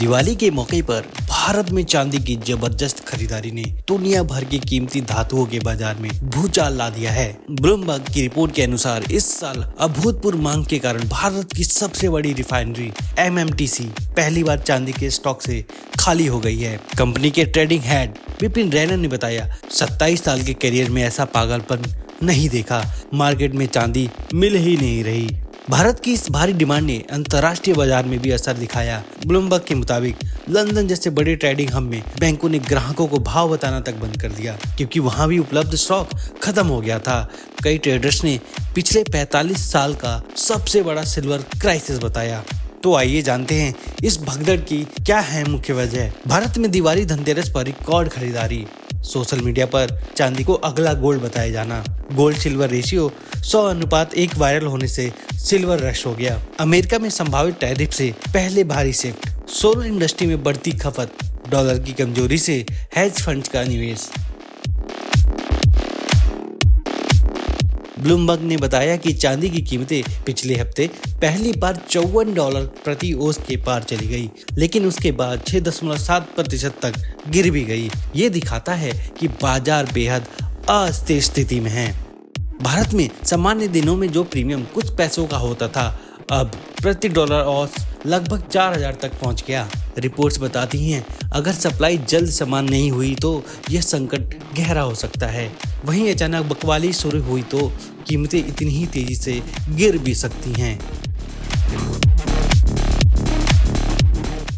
दिवाली के मौके पर भारत में चांदी की जबरदस्त खरीदारी ने दुनिया भर के कीमती धातुओं के बाजार में भूचाल ला दिया है। ब्लूमबर्ग की रिपोर्ट के अनुसार इस साल अभूतपूर्व मांग के कारण भारत की सबसे बड़ी रिफाइनरी एमएमटीसी पहली बार चांदी के स्टॉक से खाली हो गई है। कंपनी के ट्रेडिंग हेड विपिन रैना ने बताया, 27 साल के करियर में ऐसा पागलपन नहीं देखा। मार्केट में चांदी मिल ही नहीं रही। भारत की इस भारी डिमांड ने अंतर्राष्ट्रीय बाजार में भी असर दिखाया। ब्लूमबर्ग के मुताबिक लंदन जैसे बड़े ट्रेडिंग हब में बैंकों ने ग्राहकों को भाव बताना तक बंद कर दिया, क्योंकि वहां भी उपलब्ध स्टॉक खत्म हो गया था। कई ट्रेडर्स ने पिछले 45 साल का सबसे बड़ा सिल्वर क्राइसिस बताया। तो आइए जानते हैं इस भगदड़ की क्या है मुख्य वजह। भारत में दिवाली धनतेरस पर रिकॉर्ड खरीदारी। सोशल मीडिया पर चांदी को अगला गोल्ड बताया जाना। गोल्ड सिल्वर रेशियो 100:1 वायरल होने से सिल्वर रश हो गया। अमेरिका में संभावित टैरिफ से पहले भारी शिफ्ट। सोलर इंडस्ट्री में बढ़ती खपत। डॉलर की कमजोरी से हेज फंड्स का निवेश। ब्लूमबर्ग ने बताया कि चांदी की कीमतें पिछले हफ्ते पहली बार $54 प्रति ओंस के पार चली गई, लेकिन उसके बाद 6.7% तक गिर भी गई। ये दिखाता है कि बाजार बेहद अस्थिर स्थिति में है। भारत में सामान्य दिनों में जो प्रीमियम कुछ पैसों का होता था, अब प्रति डॉलर औंस लगभग 4000 तक पहुंच गया। रिपोर्ट्स बताती हैं, अगर सप्लाई जल्द समान नहीं हुई तो यह संकट गहरा हो सकता है। वहीं अचानक बकवाली शुरू हुई तो कीमतें इतनी ही तेजी से गिर भी सकती हैं।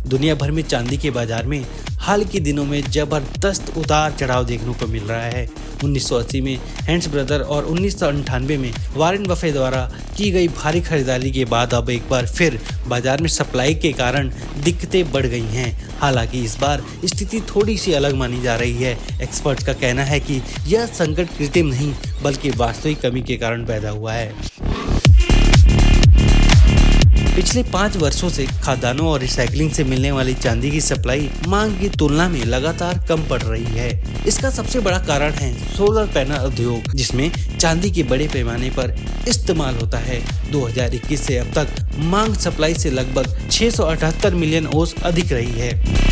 दुनिया भर में चांदी के बाजार में हाल के दिनों में जबरदस्त उतार चढ़ाव देखने को मिल रहा है। 1980 में हैंड्स ब्रदर और 1998 में वॉरेन बफे द्वारा की गई भारी खरीदारी के बाद अब एक बार फिर बाजार में सप्लाई के कारण दिक्कतें बढ़ गई हैं। हालांकि इस बार स्थिति थोड़ी सी अलग मानी जा रही है। एक्सपर्ट्स का कहना है कि यह संकट कृत्रिम नहीं बल्कि वास्तविक कमी के कारण पैदा हुआ है। पिछले 5 वर्षों से खदानों और रिसाइकलिंग से मिलने वाली चांदी की सप्लाई मांग की तुलना में लगातार कम पड़ रही है। इसका सबसे बड़ा कारण है सोलर पैनल उद्योग, जिसमें चांदी के बड़े पैमाने पर इस्तेमाल होता है। 2021 से अब तक मांग सप्लाई से लगभग 678 मिलियन ओंस अधिक रही है।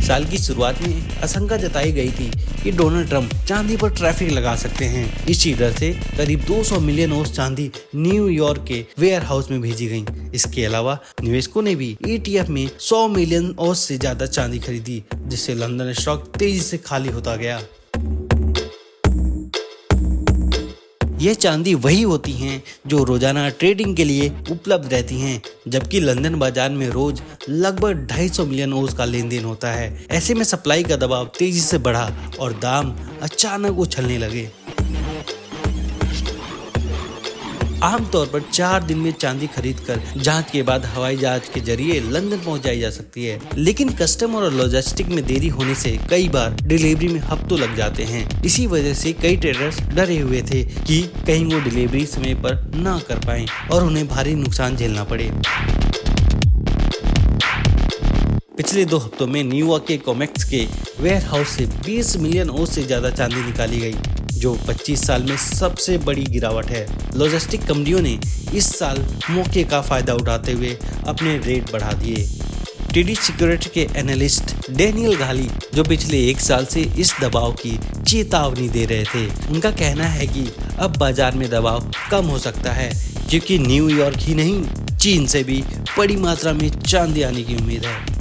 साल की शुरुआत में आशंका जताई गई थी कि डोनाल्ड ट्रंप चांदी पर टैरिफ लगा सकते हैं। इसी डर से करीब 200 मिलियन ओंस चांदी न्यूयॉर्क के वेयर हाउस में भेजी गई। इसके अलावा निवेशकों ने भी ETF में 100 मिलियन ओंस से ज्यादा चांदी खरीदी, जिससे लंदन स्टॉक तेजी से खाली होता गया। यह चांदी वही होती हैं जो रोजाना ट्रेडिंग के लिए उपलब्ध रहती हैं, जबकि लंदन बाजार में रोज लगभग 250 मिलियन ओंस का लेन देन होता है। ऐसे में सप्लाई का दबाव तेजी से बढ़ा और दाम अचानक उछलने लगे। आमतौर पर 4 दिन में चांदी खरीदकर जांच के बाद हवाई जहाज के जरिए लंदन पहुंचाई जा सकती है, लेकिन कस्टम और लॉजिस्टिक में देरी होने से कई बार डिलीवरी में हफ्तों लग जाते हैं। इसी वजह से कई ट्रेडर्स डरे हुए थे कि कहीं वो डिलीवरी समय पर ना कर पाएं और उन्हें भारी नुकसान झेलना पड़े। पिछले 2 हफ्तों में न्यूयॉर्क के कॉमेक्स के वेयर हाउस से 20 मिलियन ओंस से ज्यादा चांदी निकाली गई, जो 25 साल में सबसे बड़ी गिरावट है। लॉजिस्टिक कंपनियों ने इस साल मौके का फायदा उठाते हुए अपने रेट बढ़ा दिए। TD सिक्योरिटी के एनालिस्ट डैनियल घाली, जो पिछले 1 साल से इस दबाव की चेतावनी दे रहे थे, उनका कहना है कि अब बाजार में दबाव कम हो सकता है, क्योंकि न्यूयॉर्क ही नहीं चीन से भी बड़ी मात्रा में चांदी आने की उम्मीद है।